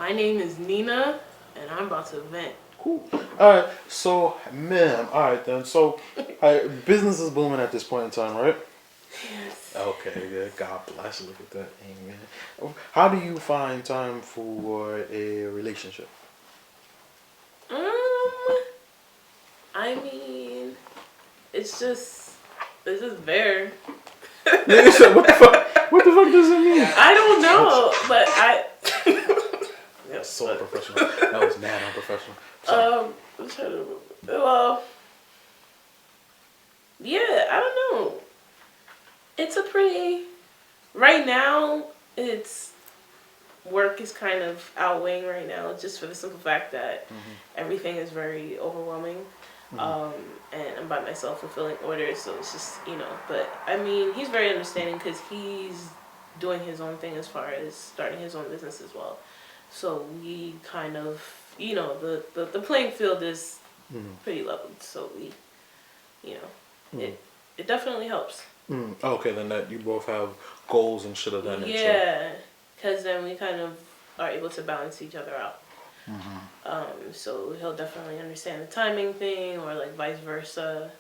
My name is Nina, and I'm about to vent. Cool. All right. So, man. All right then. So, business is booming at this point in time, right? Yes. Okay. Yeah. God bless. Look at that. Amen. How do you find time for a relationship? Um, I mean, it's just, it's just there. Yeah. So what the fuck? What the fuck does it mean? I don't know, but I. That's so unprofessional. That was mad unprofessional. Sorry. I'm trying to. Well, yeah, I don't know. It's a pretty. Right now, it's work is kind of outweighing right now, just for the simple fact that everything is very overwhelming. Um, and I'm by myself fulfilling orders, so it's just, but I mean, he's very understanding because he's doing his own thing as far as starting his own business as well. So we kind of, the playing field is pretty leveled, so we, it definitely helps. Okay, then that you both have goals and shit of that nature. Yeah, because then we kind of are able to balance each other out. So he'll definitely understand the timing thing, or like vice versa.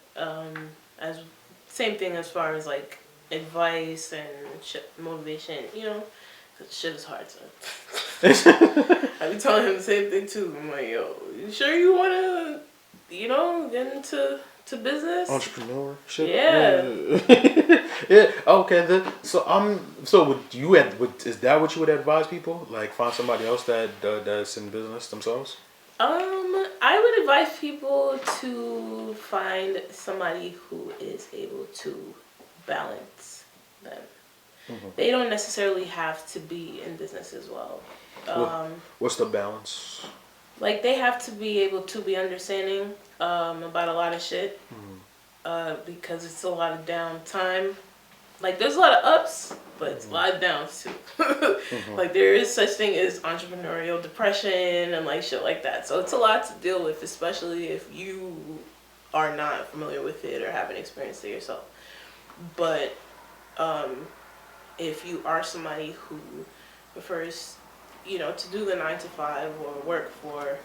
As same thing as far as like advice and motivation. Cause shit is hard to. I be telling him the same thing too. I'm like, yo, you sure you wanna, get into business? Entrepreneurship. Yeah. Yeah. Okay. So is that what you would advise people? Like find somebody else that's in business themselves. I would advise people to find somebody who is able to balance them. They don't necessarily have to be in business as well. What's the balance? Like they have to be able to be understanding about a lot of shit because it's a lot of downtime. Like there's a lot of ups, but it's a lot of downs too. Like there is such thing as entrepreneurial depression and like shit like that. So it's a lot to deal with, especially if you are not familiar with it or haven't experienced it yourself. But if you are somebody who prefers, to do the 9 to 5 or work for,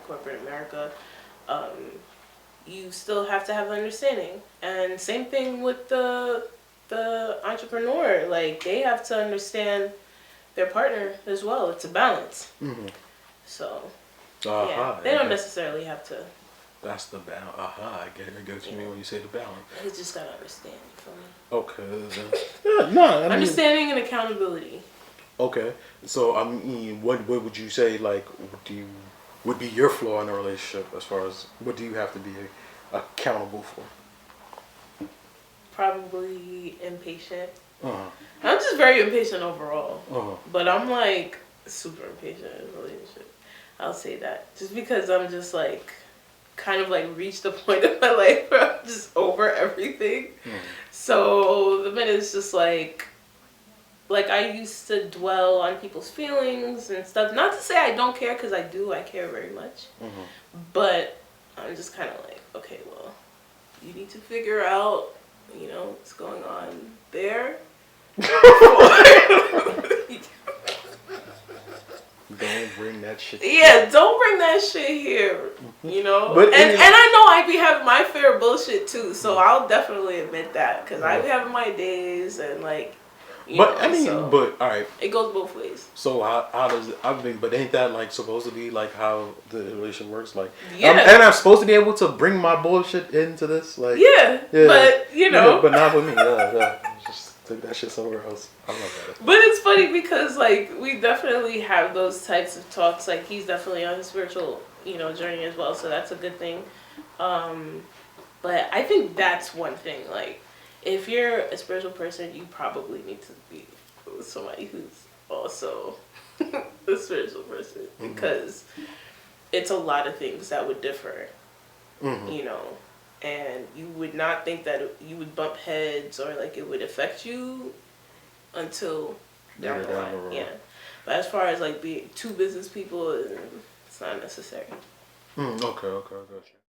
corporate America, you still have to have understanding. And same thing with the entrepreneur. Like they have to understand their partner as well. It's a balance. So yeah, they don't necessarily have to. That's the balance. I get it. I get what you mean when you say the balance. They just gotta understand. You feel me? Okay. No, understanding and accountability. Okay. So I mean, what would you say like would be your flaw in a relationship as far as what do you have to be accountable for? Probably impatient. I'm just very impatient overall. But I'm like super impatient in a relationship. I'll say that. Just because I'm just like kind of like reached the point in my life where I'm just over everything. So the minute it's just like I used to dwell on people's feelings and stuff. Not to say I don't care, because I do. I care very much. But I'm just kind of like, okay, well, you need to figure out, what's going on there. Don't bring that shit. Yeah, don't bring that shit here. But and I know I be having my fair bullshit too. So I'll definitely admit that, because I be having my days and like. But all right. It goes both ways. So how does it? I mean, but ain't that like supposed to be like how the relation works? Like, yeah. And I'm supposed to be able to bring my bullshit into this, like. Yeah. But but not with me. Yeah. Just take that shit somewhere else. I love that. But it's funny because like we definitely have those types of talks. Like he's definitely on his spiritual, journey as well. So that's a good thing. But I think that's one thing. Like, if you're a spiritual person, you probably need to be with somebody who's also a spiritual person, because it's a lot of things that would differ, and you would not think that you would bump heads or like it would affect you until down the line. Yeah. But as far as like being two business people, it's not necessary. Okay, I got you.